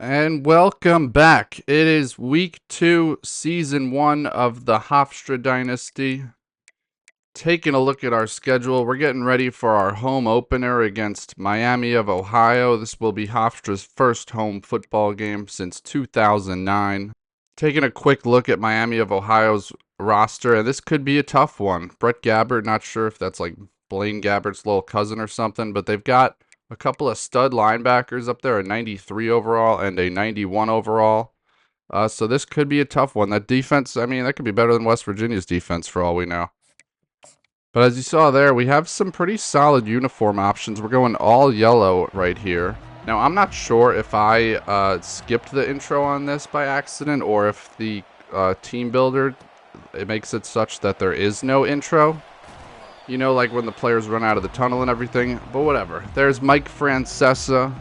And welcome back. It is week 2, season 1 of the Hofstra Dynasty. Taking a look at our schedule, we're getting ready for our home opener against Miami of Ohio. This will be Hofstra's first home football game since 2009. Taking a quick look at Miami of Ohio's roster, and this could be a tough one. Brett Gabbert, not sure if that's like Blaine Gabbert's little cousin or something, but they've got a couple of stud linebackers up there, a 93 overall and a 91 overall. So this could be a tough one. That defense, I mean, that could be better than West Virginia's defense for all we know. But as you saw there, we have some pretty solid uniform options. We're going all yellow right here. Now, I'm not sure if I skipped the intro on this by accident or if the team builder, it makes it such that there is no intro. You know, like when the players run out of the tunnel and everything, but whatever. There's Mike Francesa,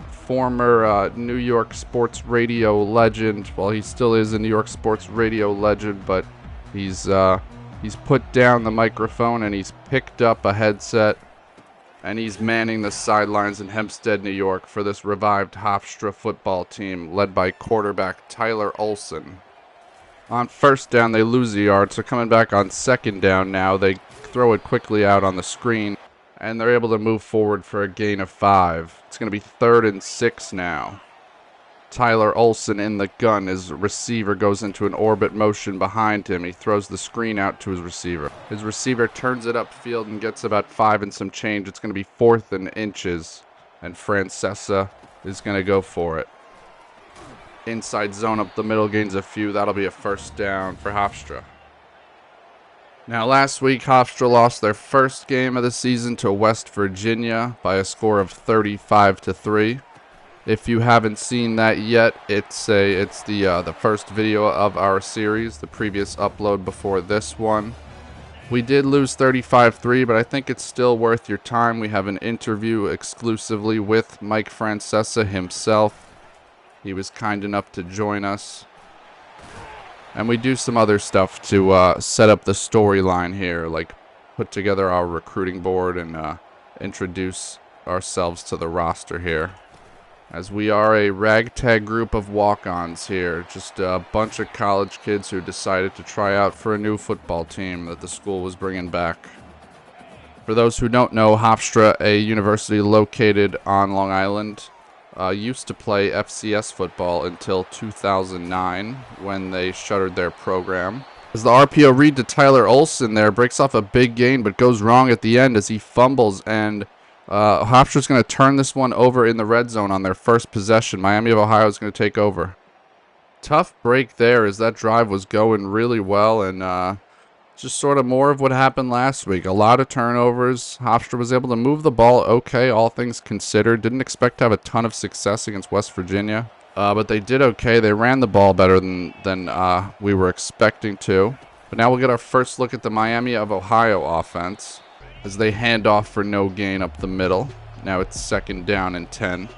former New York sports radio legend. Well, he still is a New York sports radio legend, but he's put down the microphone and he's picked up a headset and he's manning the sidelines in Hempstead, New York for this revived Hofstra football team led by quarterback Tyler Olson. On first down, they lose a yard, so coming back on second down now, they throw it quickly out on the screen, and they're able to move forward for a gain of 5. It's going to be 3rd and 6 now. Tyler Olson in the gun. His receiver goes into an orbit motion behind him. He throws the screen out to his receiver. His receiver turns it upfield and gets about 5 and some change. It's going to be 4th and inches, and Francesa is going to go for it. Inside zone up the middle, gains a few. That'll be a first down for Hofstra. Now, last week, Hofstra lost their first game of the season to West Virginia by a score of 35-3. If you haven't seen that yet, it's the first video of our series, the previous upload before this one. We did lose 35-3, but I think it's still worth your time. We have an interview exclusively with Mike Francesa himself. He was kind enough to join us. And we do some other stuff to set up the storyline here, like put together our recruiting board and introduce ourselves to the roster here. As we are a ragtag group of walk-ons here, just a bunch of college kids who decided to try out for a new football team that the school was bringing back. For those who don't know, Hofstra, a university located on Long Island, used to play FCS football until 2009 when they shuttered their program. As the RPO read to Tyler Olson there, breaks off a big gain but goes wrong at the end as he fumbles, and Hofstra's going to turn this one over in the red zone on their first possession. Miami of Ohio is going to take over. Tough break there as that drive was going really well, and just sort of more of what happened last week. A lot of turnovers. Hofstra was able to move the ball okay, all things considered. Didn't expect to have a ton of success against West Virginia, but they did okay. They ran the ball better than we were expecting to. But now we'll get our first look at the Miami of Ohio offense as they hand off for no gain up the middle. Now it's 2nd down and 10.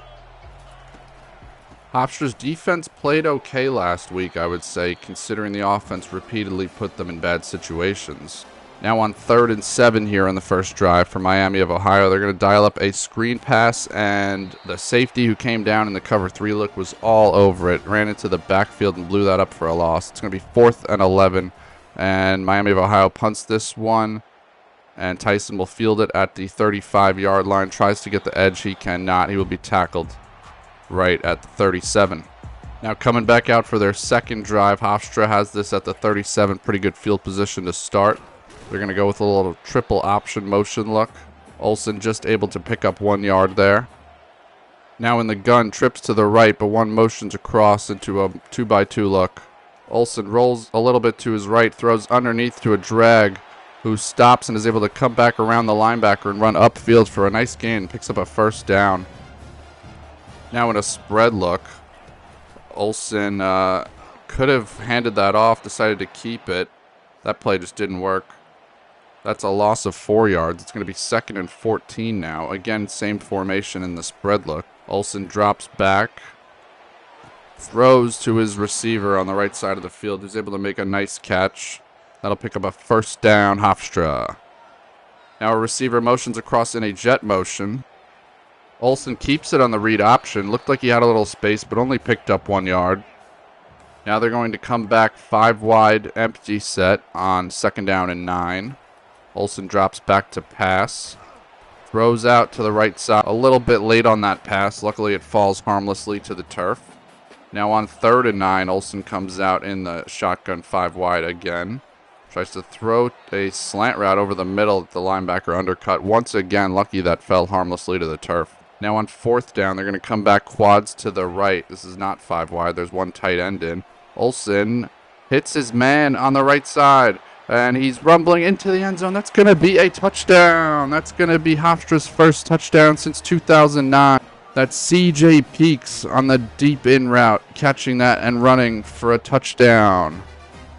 Hofstra's defense played okay last week, I would say, considering the offense repeatedly put them in bad situations. Now on 3rd and 7 here on the first drive for Miami of Ohio, they're going to dial up a screen pass, and the safety who came down in the cover 3 look was all over it. Ran into the backfield and blew that up for a loss. It's going to be 4th and 11, and Miami of Ohio punts this one, and Tyson will field it at the 35-yard line. Tries to get the edge. He cannot. He will be tackled right at the 37. Now coming back out for their second drive, Hofstra has this at the 37. Pretty good field position to start. They're going to go with a little triple option motion look. Olson just able to pick up 1 yard there. Now in the gun, trips to the right, but one motions across into a 2x2 look. Olson rolls a little bit to his right, throws underneath to a drag, who stops and is able to come back around the linebacker and run upfield for a nice gain. Picks up a first down. Now in a spread look, Olson could have handed that off, decided to keep it. That play just didn't work. That's a loss of 4 yards. It's going to be 2nd and 14 now. Again, same formation in the spread look. Olson drops back, throws to his receiver on the right side of the field, who's able to make a nice catch. That'll pick up a first down, Hofstra. Now a receiver motions across in a jet motion. Olsen keeps it on the read option. Looked like he had a little space, but only picked up 1 yard. Now they're going to come back 5 wide, empty set on 2nd down and 9. Olsen drops back to pass. Throws out to the right side. A little bit late on that pass. Luckily, it falls harmlessly to the turf. Now on 3rd and 9, Olsen comes out in the shotgun 5 wide again. Tries to throw a slant route over the middle at the linebacker undercut. Once again, lucky that fell harmlessly to the turf. Now on 4th down, they're going to come back quads to the right. This is not 5 wide. There's 1 tight end in. Olsen hits his man on the right side. And he's rumbling into the end zone. That's going to be a touchdown. That's going to be Hofstra's first touchdown since 2009. That's C.J. Peaks on the deep in route, catching that and running for a touchdown.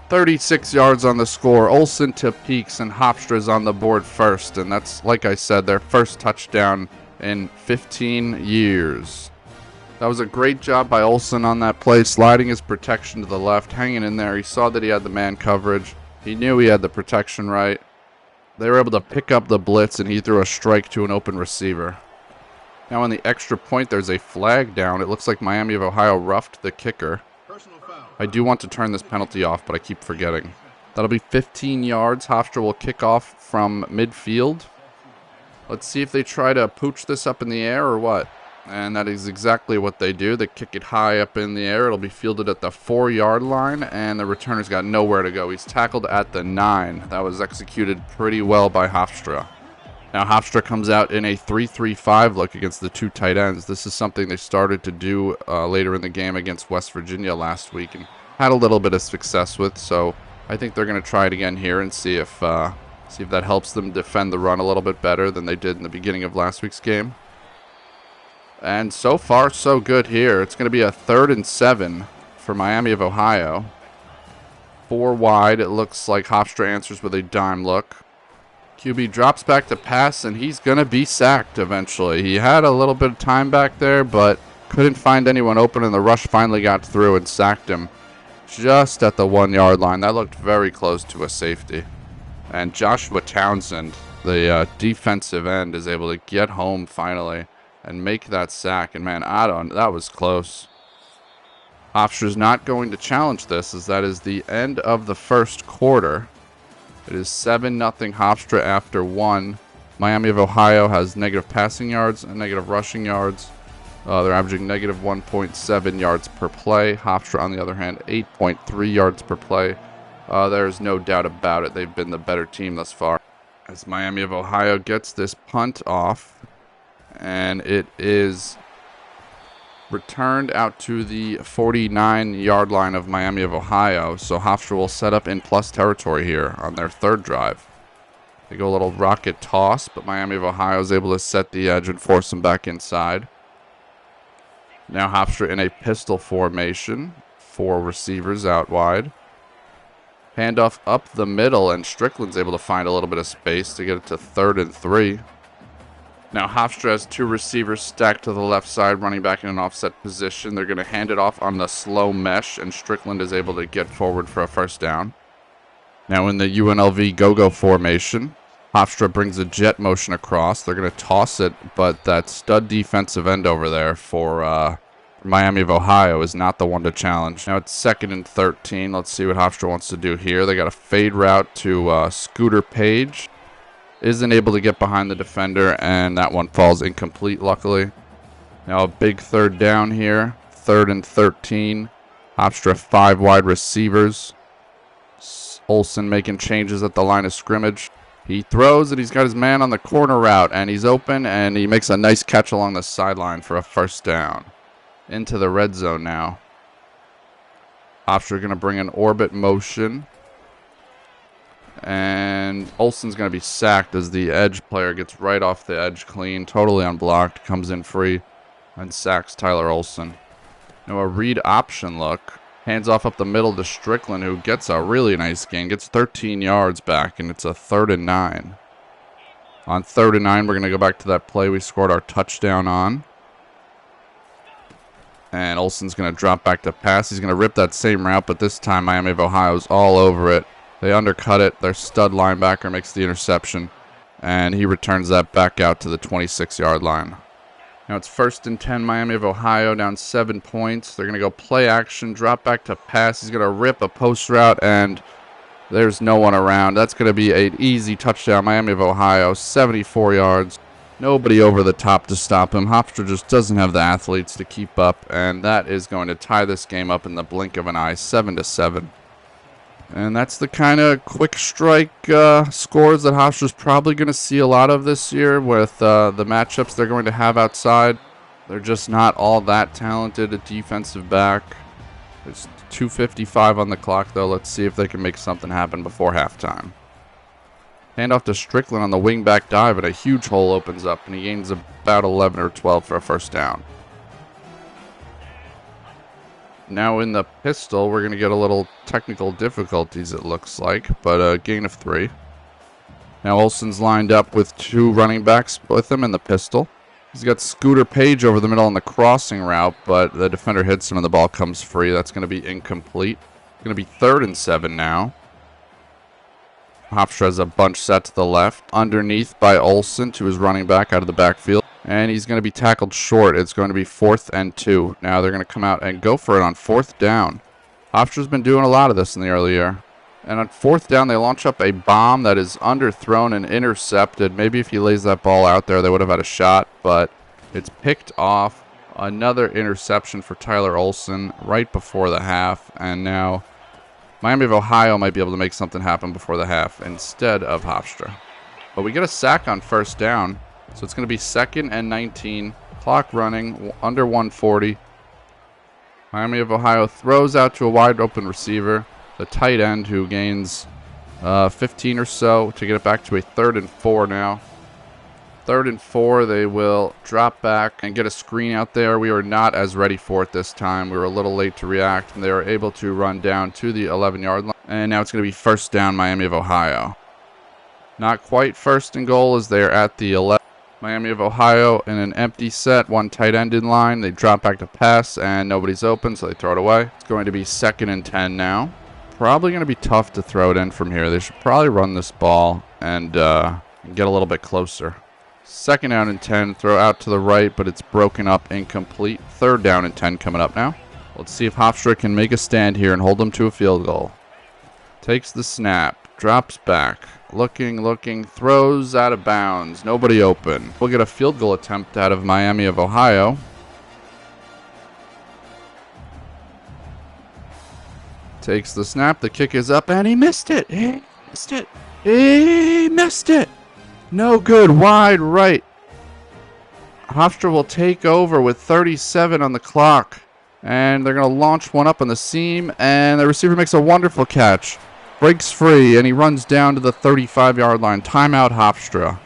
36 yards on the score. Olsen to Peaks, and Hofstra's on the board first. And that's, like I said, their first touchdown in 15 years. That was a great job by Olsen on that play, sliding his protection to the left, hanging in there. He saw that he had the man coverage. He knew he had the protection right. They were able to pick up the blitz, and he threw a strike to an open receiver. Now on the extra point, there's a flag down. It looks like Miami of Ohio roughed the kicker. I do want to turn this penalty off, but I keep forgetting. That'll be 15 yards. Hofstra will kick off from midfield. Let's see if they try to pooch this up in the air or what. And that is exactly what they do. They kick it high up in the air. It'll be fielded at the 4-yard line, and the returner's got nowhere to go. He's tackled at the 9. That was executed pretty well by Hofstra. Now Hofstra comes out in a 3-3-5 look against the 2 tight ends. This is something they started to do later in the game against West Virginia last week and had a little bit of success with. So I think they're going to try it again here and see if that helps them defend the run a little bit better than they did in the beginning of last week's game. And so far, so good here. It's going to be a 3rd and 7 for Miami of Ohio. 4 wide. It looks like Hofstra answers with a dime look. QB drops back to pass, and he's going to be sacked eventually. He had a little bit of time back there, but couldn't find anyone open, and the rush finally got through and sacked him just at the 1-yard line. That looked very close to a safety. And Joshua Townsend, the defensive end, is able to get home finally and make that sack. And man, that was close. Hofstra's not going to challenge this, as that is the end of the first quarter. It is 7-0 Hofstra after 1. Miami of Ohio has negative passing yards and negative rushing yards. They're averaging negative 1.7 yards per play. Hofstra, on the other hand, 8.3 yards per play. There's no doubt about it. They've been the better team thus far. As Miami of Ohio gets this punt off, and it is returned out to the 49-yard line of Miami of Ohio. So Hofstra will set up in plus territory here on their 3rd drive. They go a little rocket toss, but Miami of Ohio is able to set the edge and force them back inside. Now Hofstra in a pistol formation. 4 receivers out wide. Handoff up the middle, and Strickland's able to find a little bit of space to get it to 3rd and 3. Now Hofstra has 2 receivers stacked to the left side, running back in an offset position. They're going to hand it off on the slow mesh, and Strickland is able to get forward for a first down. Now in the UNLV go-go formation, Hofstra brings a jet motion across. They're going to toss it, but that stud defensive end over there for Miami of Ohio is not the one to challenge. Now it's 2nd and 13. Let's see what Hofstra wants to do here. They got a fade route to Scooter Page. Isn't able to get behind the defender, and that one falls incomplete, luckily. Now a big 3rd down here. 3rd and 13. Hofstra 5 wide receivers. Olsen making changes at the line of scrimmage. He throws, and he's got his man on the corner route, and he's open, and he makes a nice catch along the sideline for a first down. Into the red zone now. Hofstra going to bring an orbit motion. And Olsen's going to be sacked as the edge player gets right off the edge clean, totally unblocked, comes in free, and sacks Tyler Olsen. Now a read option look. Hands off up the middle to Strickland, who gets a really nice gain, gets 13 yards back, and it's a 3rd and 9. On 3rd and 9, we're going to go back to that play we scored our touchdown on. And Olsen's going to drop back to pass. He's going to rip that same route, but this time Miami of Ohio's all over it. They undercut it. Their stud linebacker makes the interception, and he returns that back out to the 26-yard line. Now it's 1st and 10, Miami of Ohio, down 7 points. They're going to go play action, drop back to pass. He's going to rip a post route, and there's no one around. That's going to be an easy touchdown. Miami of Ohio, 74 yards. Nobody over the top to stop him. Hofstra just doesn't have the athletes to keep up, and that is going to tie this game up in the blink of an eye, 7-7. And that's the kind of quick strike scores that Hofstra's probably going to see a lot of this year with the matchups they're going to have outside. They're just not all that talented at defensive back. There's 2:55 on the clock, though. Let's see if they can make something happen before halftime. Handoff to Strickland on the wingback dive, and a huge hole opens up, and he gains about 11 or 12 for a first down. Now in the pistol, we're going to get a little technical difficulties, it looks like, but a gain of 3. Now Olsen's lined up with 2 running backs with him in the pistol. He's got Scooter Page over the middle on the crossing route, but the defender hits him and the ball comes free. That's going to be incomplete. It's going to be 3rd and 7 now. Hofstra has a bunch set to the left, underneath by Olsen to his running back out of the backfield. And he's going to be tackled short. It's going to be 4th and 2. Now they're going to come out and go for it on 4th down. Hofstra's been doing a lot of this in the early year. And on 4th down, they launch up a bomb that is underthrown and intercepted. Maybe if he lays that ball out there, they would have had a shot. But it's picked off. Another interception for Tyler Olsen right before the half. And now Miami of Ohio might be able to make something happen before the half instead of Hofstra. But we get a sack on 1st down. So it's going to be 2nd and 19. Clock running, under 140. Miami of Ohio throws out to a wide open receiver. The tight end who gains 15 or so to get it back to a 3rd and 4 now. 3rd and 4, they will drop back and get a screen out there. We were not as ready for it this time. We were a little late to react, and they were able to run down to the 11-yard line. And now it's going to be 1st down, Miami of Ohio. Not quite 1st and goal as they are at the 11. Miami of Ohio in an empty set, 1 tight end in line. They drop back to pass, and nobody's open, so they throw it away. It's going to be 2nd and 10 now. Probably going to be tough to throw it in from here. They should probably run this ball and get a little bit closer. 2nd down and 10, throw out to the right, but it's broken up, incomplete. 3rd down and 10 coming up now. Let's see if Hofstra can make a stand here and hold them to a field goal. Takes the snap, drops back. Looking, throws out of bounds. Nobody open. We'll get a field goal attempt out of Miami of Ohio. Takes the snap. The kick is up, and he missed it. He missed it. No good. Wide right. Hofstra will take over with 37 on the clock. And they're going to launch one up on the seam, and the receiver makes a wonderful catch. Breaks free, and he runs down to the 35-yard line. Timeout, Hofstra.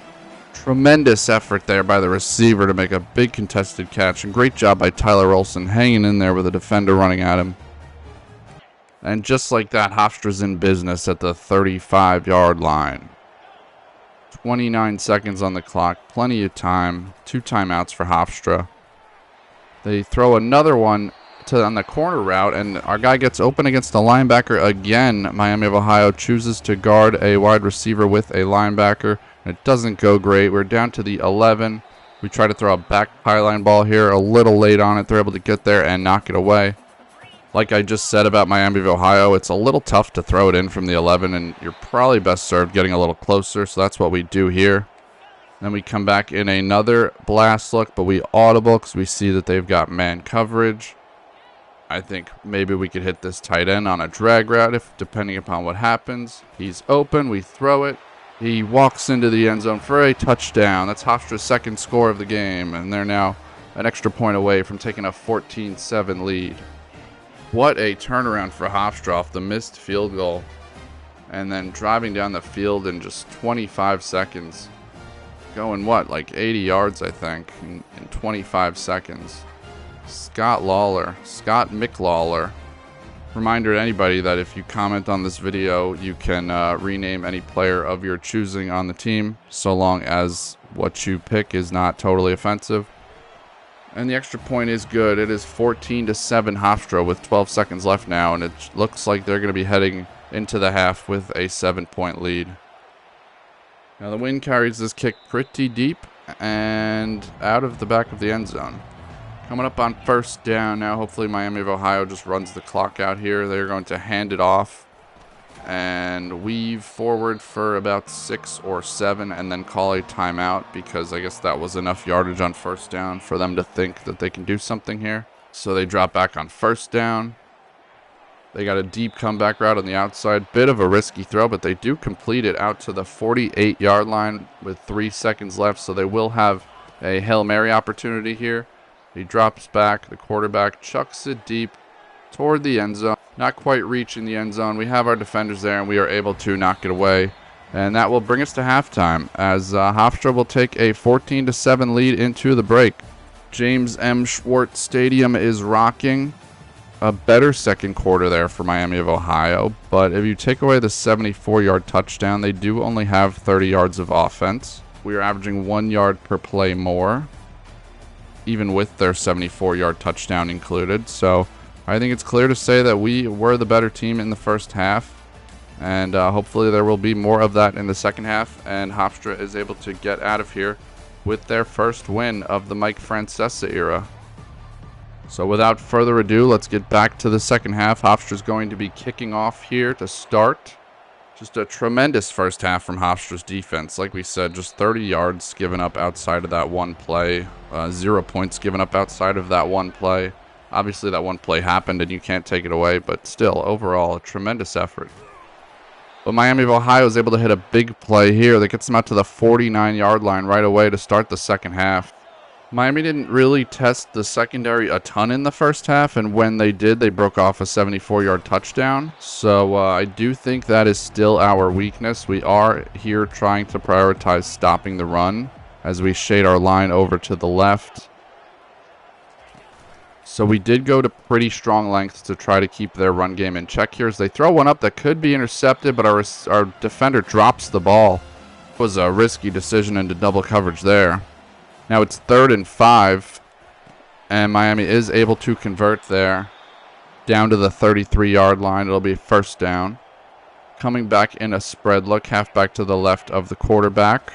Tremendous effort there by the receiver to make a big contested catch. And great job by Tyler Olsen hanging in there with a defender running at him. And just like that, Hofstra's in business at the 35-yard line. 29 seconds on the clock. Plenty of time. 2 timeouts for Hofstra. They throw another one on the corner route, and our guy gets open against a linebacker again. Miami of Ohio chooses to guard a wide receiver with a linebacker, and it doesn't go great. We're down to the 11. We try to throw a back pylon ball here, a little late on it. They're able to get there and knock it away. Like I just said about Miami of Ohio, it's a little tough to throw it in from the 11, and you're probably best served getting a little closer, so that's what we do here. Then we come back in another blast look, but we audible because we see that they've got man coverage. I think maybe we could hit this tight end on a drag route, depending upon what happens. He's open. We throw it. He walks into the end zone for a touchdown. That's Hofstra's 2nd score of the game, and they're now an extra point away from taking a 14-7 lead. What a turnaround for Hofstra off the missed field goal, and then driving down the field in just 25 seconds. Going, like 80 yards, I think, in 25 seconds. Scott McLawler. Reminder to anybody that if you comment on this video, you can rename any player of your choosing on the team, so long as what you pick is not totally offensive. And the extra point is good. It is 14-7 Hofstra with 12 seconds left now, and it looks like they're going to be heading into the half with a 7-point lead. Now the wind carries this kick pretty deep, and out of the back of the end zone. Coming up on first down now. Hopefully Miami of Ohio just runs the clock out here. They're going to hand it off and weave forward for about 6 or 7 and then call a timeout, because I guess that was enough yardage on first down for them to think that they can do something here. So they drop back on first down. They got a deep comeback route on the outside. Bit of a risky throw, but they do complete it out to the 48-yard line with 3 seconds left, so they will have a Hail Mary opportunity here. He drops back. The quarterback chucks it deep toward the end zone. Not quite reaching the end zone. We have our defenders there, and we are able to knock it away. And that will bring us to halftime, as Hofstra will take a 14-7 lead into the break. James M. Schwartz Stadium is rocking. A better second quarter there for Miami of Ohio, but if you take away the 74-yard touchdown, they do only have 30 yards of offense. We are averaging 1 yard per play more, even with their 74-yard touchdown included. So I think it's clear to say that we were the better team in the first half, and hopefully there will be more of that in the second half, and Hofstra is able to get out of here with their first win of the Mike Francesa era. So without further ado, let's get back to the second half. Hofstra's going to be kicking off here to start. Just a tremendous first half from Hofstra's defense. Like we said, just 30 yards given up outside of that one play. 0 points given up outside of that one play. Obviously, that one play happened and you can't take it away, but still, overall, a tremendous effort. But Miami of Ohio is able to hit a big play here that gets them out to the 49-yard line right away to start the second half. Miami didn't really test the secondary a ton in the first half, and when they did, they broke off a 74-yard touchdown. So I do think that is still our weakness. We are here trying to prioritize stopping the run as we shade our line over to the left. So we did go to pretty strong lengths to try to keep their run game in check here as they throw one up that could be intercepted, but our defender drops the ball. It was a risky decision into double coverage there. Now it's 3rd and 5, and Miami is able to convert there down to the 33-yard line. It'll be first down. Coming back in a spread look, half back to the left of the quarterback.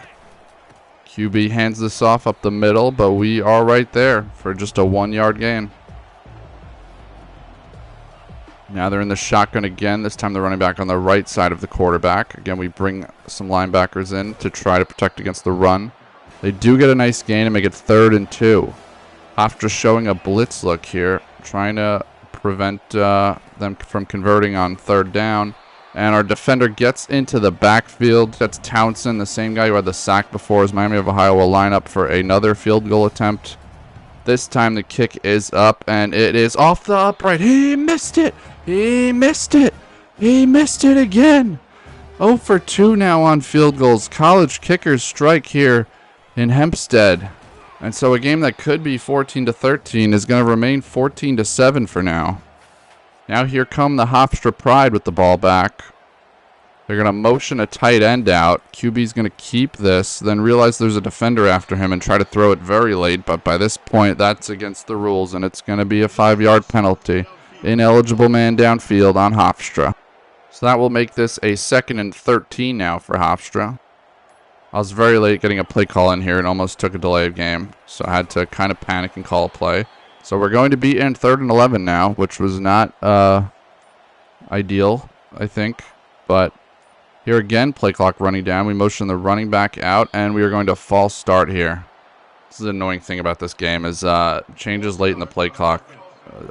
QB hands this off up the middle, but we are right there for just a 1-yard gain. Now they're in the shotgun again. This time they're running back on the right side of the quarterback. Again, we bring some linebackers in to try to protect against the run. They do get a nice gain and make it 3rd and 2. Hofstra showing a blitz look here, trying to prevent them from converting on 3rd down. And our defender gets into the backfield. That's Townsend, the same guy who had the sack before, as Miami of Ohio will line up for another field goal attempt. This time the kick is up, and it is off the upright. He missed it! He missed it! He missed it again! 0 for 2 now on field goals. College kickers strike here in Hempstead. And so a game that could be 14-13 is going to remain 14-7 for now. Now here come the Hofstra Pride with the ball back. They're going to motion a tight end out. QB's going to keep this, then realize there's a defender after him and try to throw it very late. But by this point, that's against the rules, and it's going to be a 5-yard penalty. Ineligible man downfield on Hofstra. So that will make this a 2nd and 13 now for Hofstra. I was very late getting a play call in here and almost took a delay of game, so I had to kind of panic and call a play. So we're going to be in 3rd and 11 now, which was not ideal, I think. But here again, play clock running down. We motion the running back out, and we are going to false start here. This is the annoying thing about this game is changes late in the play clock.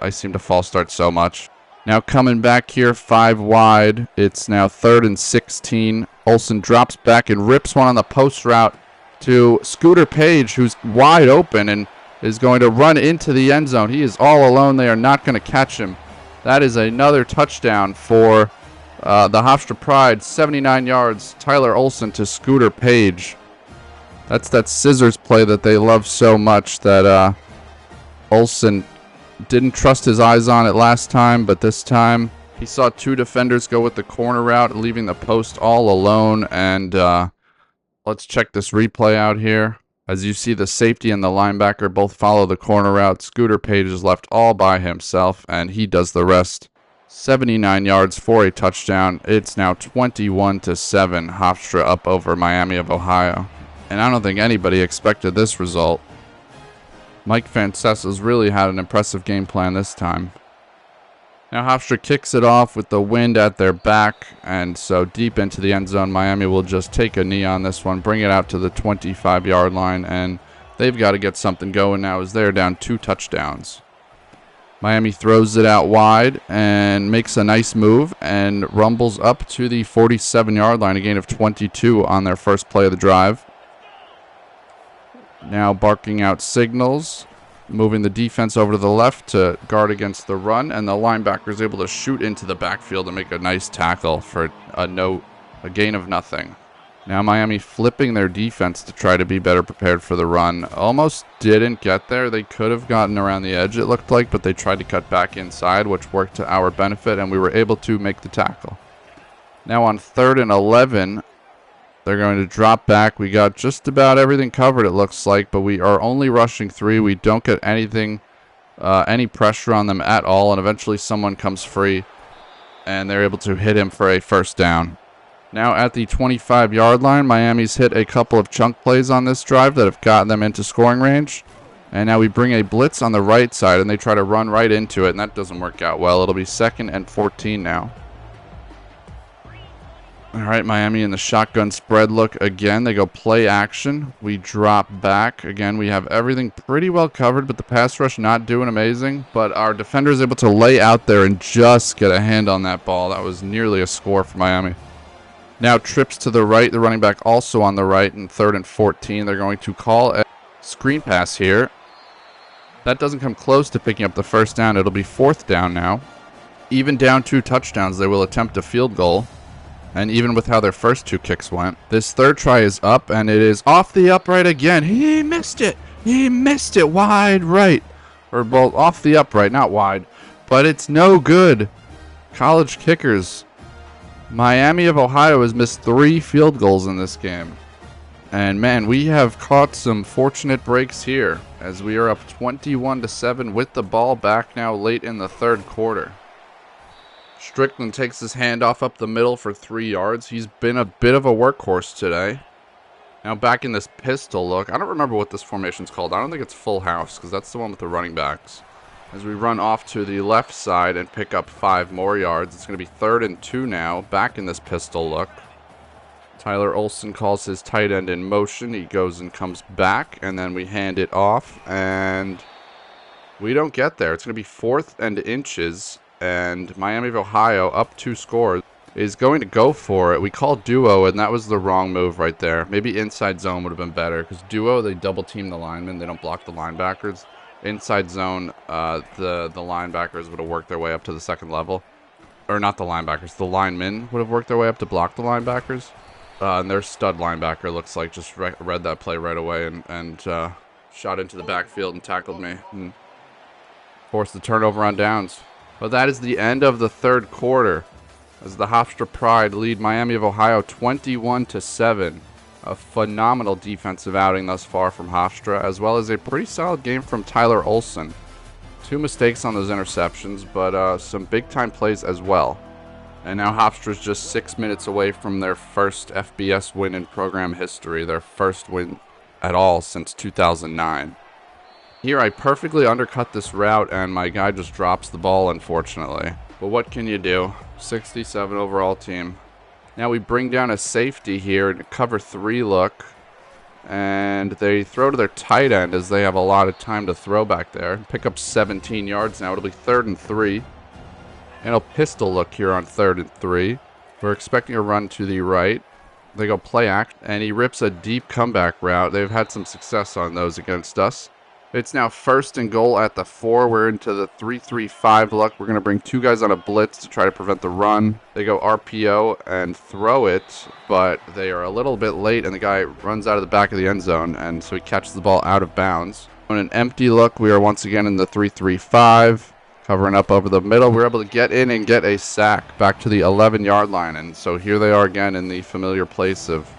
I seem to false start so much. Now coming back here, 5 wide. It's now 3rd and 16. Olsen drops back and rips one on the post route to Scooter Page, who's wide open and is going to run into the end zone. He is all alone. They are not going to catch him. That is another touchdown for the Hofstra Pride. 79 yards. Tyler Olsen to Scooter Page. That's that scissors play that they love so much that Olsen didn't trust his eyes on it last time, but this time he saw 2 defenders go with the corner route, leaving the post all alone. And let's check this replay out here. As you see, the safety and the linebacker both follow the corner route. Scooter Page is left all by himself, and he does the rest. 79 yards for a touchdown. It's now 21-7. Hofstra up over Miami of Ohio. And I don't think anybody expected this result. Mike Francesa's really had an impressive game plan this time. Now Hofstra kicks it off with the wind at their back, and so deep into the end zone, Miami will just take a knee on this one, bring it out to the 25-yard line, and they've got to get something going now as they're down 2 touchdowns. Miami throws it out wide and makes a nice move and rumbles up to the 47-yard line, a gain of 22 on their first play of the drive. Now barking out signals, moving the defense over to the left to guard against the run, and the linebacker is able to shoot into the backfield and make a nice tackle for a gain of nothing. Now Miami flipping their defense to try to be better prepared for the run. Almost didn't get there. They could have gotten around the edge, it looked like, but they tried to cut back inside, which worked to our benefit, and we were able to make the tackle. Now on 3rd and 11, they're going to drop back. We got just about everything covered, it looks like, but we are only rushing 3. We don't get anything, any pressure on them at all, and eventually someone comes free, and they're able to hit him for a first down. Now at the 25-yard line, Miami's hit a couple of chunk plays on this drive that have gotten them into scoring range. And now we bring a blitz on the right side, and they try to run right into it, and that doesn't work out well. It'll be 2nd and 14 now. All right, Miami in the shotgun spread look again. They go play action. We drop back. Again, we have everything pretty well covered, but the pass rush not doing amazing. But our defender is able to lay out there and just get a hand on that ball. That was nearly a score for Miami. Now trips to the right. The running back also on the right in 3rd and 14. They're going to call a screen pass here. That doesn't come close to picking up the first down. It'll be 4th down now. Even down 2 touchdowns, they will attempt a field goal. And even with how their first 2 kicks went, this 3rd try is up, and it is off the upright again. He missed it. He missed it wide right. Or, well, off the upright, not wide. But it's no good. College kickers. Miami of Ohio has missed 3 field goals in this game. And man, we have caught some fortunate breaks here as we are up 21-7 with the ball back now late in the 3rd quarter. Strickland takes his handoff up the middle for 3 yards. He's been a bit of a workhorse today. Now back in this pistol look. I don't remember what this formation's called. I don't think it's full house because that's the one with the running backs. As we run off to the left side and pick up 5 more yards. It's going to be 3rd and 2 now, back in this pistol look. Tyler Olson calls his tight end in motion. He goes and comes back, and then we hand it off, and we don't get there. It's going to be 4th and inches, and Miami of Ohio, up 2 scores, is going to go for it. We call duo, and that was the wrong move right there. Maybe inside zone would have been better, because duo, they double-team the linemen. They don't block the linebackers. Inside zone, the linebackers would have worked their way up to the 2nd level. Or not the linebackers, the linemen would have worked their way up to block the linebackers. And their stud linebacker looks like just read that play right away and shot into the backfield and tackled me and forced the turnover on downs. But that is the end of the 3rd quarter as the Hofstra Pride lead Miami of Ohio 21-7. A phenomenal defensive outing thus far from Hofstra, as well as a pretty solid game from Tyler Olson. 2 mistakes on those interceptions, but some big-time plays as well. And now Hofstra's just 6 minutes away from their first FBS win in program history, their first win at all since 2009. Here I perfectly undercut this route, and my guy just drops the ball, unfortunately. But what can you do? 67 overall team. Now we bring down a safety here in a cover 3 look. And they throw to their tight end as they have a lot of time to throw back there. Pick up 17 yards now. It'll be 3rd and 3. And a pistol look here on 3rd and 3. We're expecting a run to the right. They go play act, and he rips a deep comeback route. They've had some success on those against us. It's now 1st and goal at the 4. We're into the 3-3-5 look. We're going to bring 2 guys on a blitz to try to prevent the run. They go RPO and throw it, but they are a little bit late, and the guy runs out of the back of the end zone, and so he catches the ball out of bounds. On an empty look, we are once again in the 3-3-5. Covering up over the middle, we're able to get in and get a sack back to the 11-yard line. And so here they are again in the familiar place of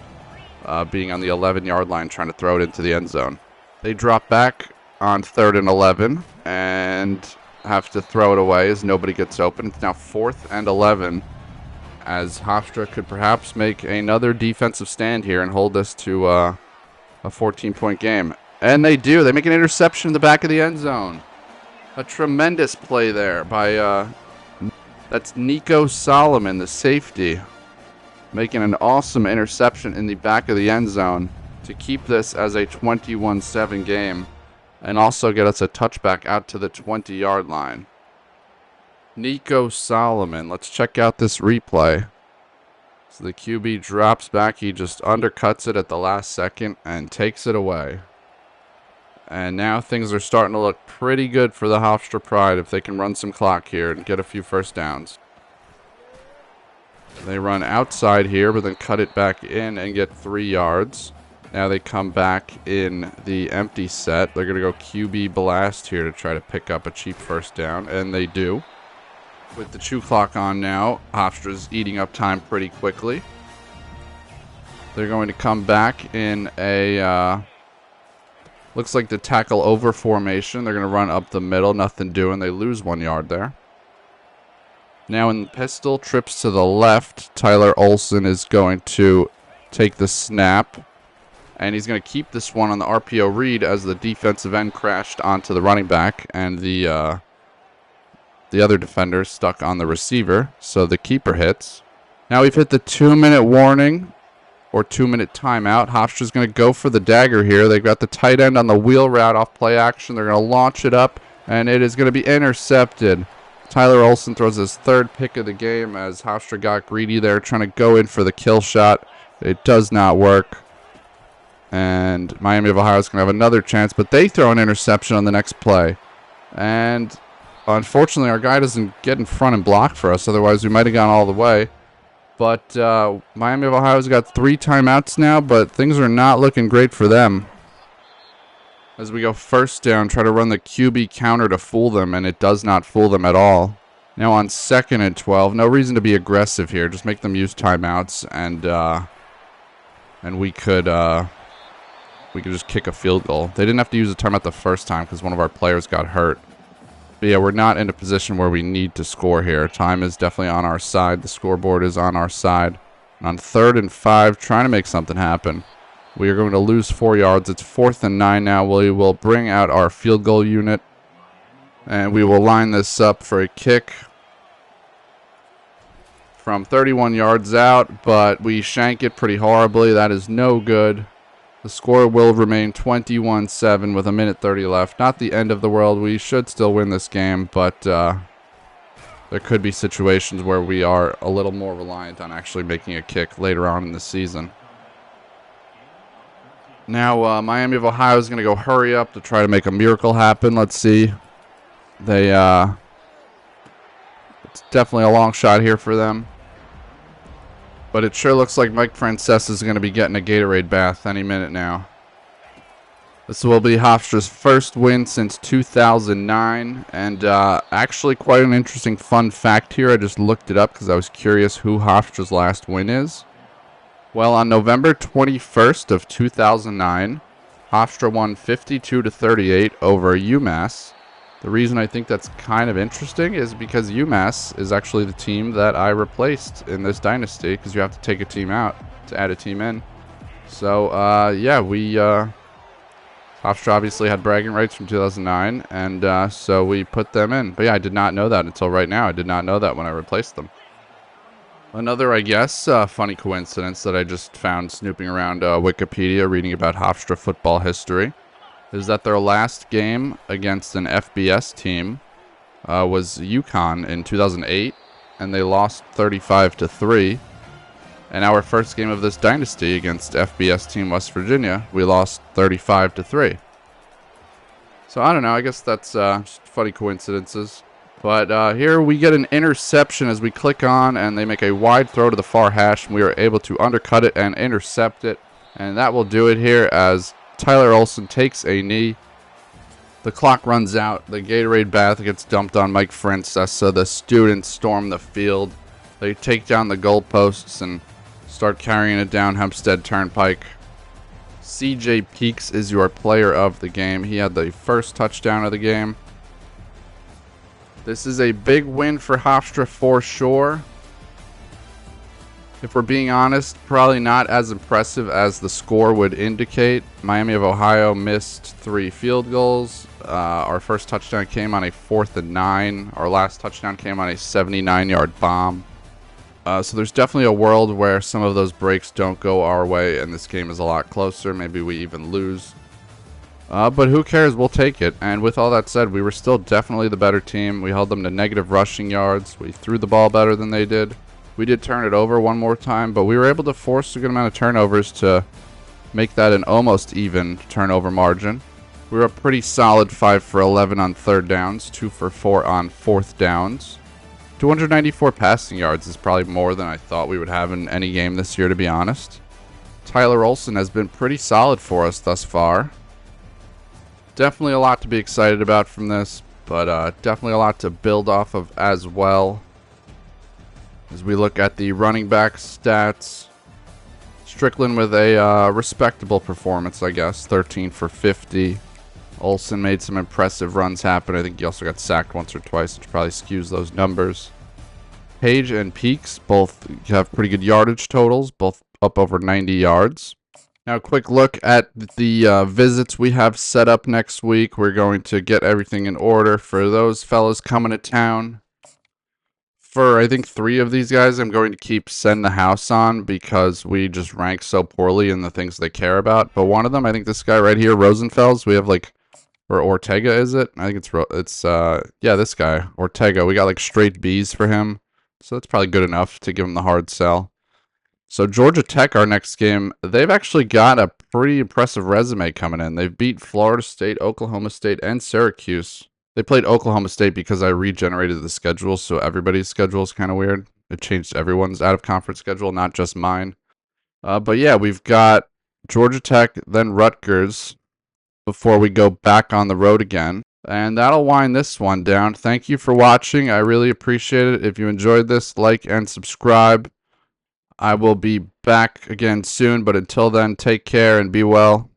being on the 11-yard line, trying to throw it into the end zone. They drop back on 3rd and 11 and have to throw it away as nobody gets open. It's now 4th and 11 as Hofstra could perhaps make another defensive stand here and hold this to a 14-point game. And they do. They make an interception in the back of the end zone. A tremendous play there by, that's Nico Solomon, the safety, making an awesome interception in the back of the end zone to keep this as a 21-7 game and also get us a touchback out to the 20-yard line. Nico Solomon. Let's check out this replay. So the QB drops back. He just undercuts it at the last second and takes it away. And now things are starting to look pretty good for the Hofstra Pride if they can run some clock here and get a few first downs. They run outside here, but then cut it back in and get 3 yards. Now they come back in the empty set. They're going to go QB blast here to try to pick up a cheap first down, and they do. With the chew clock on now, Hofstra's eating up time pretty quickly. They're going to come back in a, looks like the tackle over formation. They're going to run up the middle, nothing doing. They lose 1 yard there. Now in pistol, trips to the left. Tyler Olson is going to take the snap. And he's going to keep this one on the RPO read as the defensive end crashed onto the running back. And the other defender stuck on the receiver. So the keeper hits. Now we've hit the 2-minute warning or 2-minute timeout. Hofstra's going to go for the dagger here. They've got the tight end on the wheel route off play action. They're going to launch it up. And it is going to be intercepted. Tyler Olson throws his 3rd pick of the game as Hofstra got greedy there, trying to go in for the kill shot. It does not work. And Miami of Ohio is going to have another chance, but they throw an interception on the next play. And unfortunately, our guy doesn't get in front and block for us. Otherwise, we might have gone all the way. But Miami of Ohio has got 3 timeouts now, but things are not looking great for them. As we go first down, try to run the QB counter to fool them, and it does not fool them at all. Now on 2nd and 12, no reason to be aggressive here. Just make them use timeouts, and we could just kick a field goal. They didn't have to use a timeout the first time because one of our players got hurt. But yeah, we're not in a position where we need to score here. Time is definitely on our side. The scoreboard is on our side. And on 3rd and 5, trying to make something happen. We are going to lose 4 yards. It's 4th and 9 now. We will bring out our field goal unit. And we will line this up for a kick from 31 yards out. But we shank it pretty horribly. That is no good. The score will remain 21-7 with 1:30 left. Not the end of the world. We should still win this game. But there could be situations where we are a little more reliant on actually making a kick later on in the season. Now, Miami of Ohio is going to go hurry up to try to make a miracle happen. Let's see. It's definitely a long shot here for them. But it sure looks like Mike Francesa is going to be getting a Gatorade bath any minute now. This will be Hofstra's first win since 2009. And actually quite an interesting fun fact here. I just looked it up because I was curious who Hofstra's last win is. Well, on November 21st of 2009, Hofstra won 52-38 over UMass. The reason I think that's kind of interesting is because UMass is actually the team that I replaced in this dynasty, because you have to take a team out to add a team in. So, yeah, Hofstra obviously had bragging rights from 2009, and so we put them in. But yeah, I did not know that until right now. I did not know that when I replaced them. Another, I guess, funny coincidence that I just found snooping around Wikipedia, reading about Hofstra football history, is that their last game against an FBS team was UConn in 2008, and they lost 35-3. And our first game of this dynasty against FBS team West Virginia, we lost 35-3. So I don't know, I guess that's just funny coincidences. But here we get an interception as we click on, and they make a wide throw to the far hash, and we are able to undercut it and intercept it. And that will do it here as Tyler Olson takes a knee. The clock runs out. The Gatorade bath gets dumped on Mike Francesa. The students storm the field. They take down the goalposts and start carrying it down Hempstead Turnpike. CJ Peaks is your player of the game. He had the first touchdown of the game. This is a big win for Hofstra for sure. If we're being honest, probably not as impressive as the score would indicate. Miami of Ohio missed 3 field goals. Our first touchdown came on a 4th and 9. Our last touchdown came on a 79-yard bomb. So there's definitely a world where some of those breaks don't go our way, and this game is a lot closer. Maybe we even lose. But who cares? We'll take it. And with all that said, we were still definitely the better team. We held them to negative rushing yards. We threw the ball better than they did. We did turn it over one more time, but we were able to force a good amount of turnovers to make that an almost even turnover margin. We were a pretty solid 5 for 11 on 3rd downs, 2 for 4 on 4th downs. 294 passing yards is probably more than I thought we would have in any game this year, to be honest. Tyler Olsen has been pretty solid for us thus far. Definitely a lot to be excited about from this, but definitely a lot to build off of as well. As we look at the running back stats, Strickland with a respectable performance, I guess. 13 for 50. Olsen made some impressive runs happen. I think he also got sacked once or twice, which probably skews those numbers. Page and Peaks both have pretty good yardage totals, both up over 90 yards. Now, a quick look at the visits we have set up next week. We're going to get everything in order for those fellas coming to town. For, I think, 3 of these guys, I'm going to keep Send the House on because we just rank so poorly in the things they care about. But one of them, I think this guy right here, Rosenfels, we have like, or Ortega, is it? I think yeah, this guy, Ortega. We got like straight Bs for him. So that's probably good enough to give him the hard sell. So Georgia Tech, our next game, they've actually got a pretty impressive resume coming in. They've beat Florida State, Oklahoma State, and Syracuse. They played Oklahoma State because I regenerated the schedule, so everybody's schedule is kind of weird. It changed everyone's out-of-conference schedule, not just mine. But yeah, we've got Georgia Tech, then Rutgers, before we go back on the road again. And that'll wind this one down. Thank you for watching. I really appreciate it. If you enjoyed this, like and subscribe. I will be back again soon, but until then, take care and be well.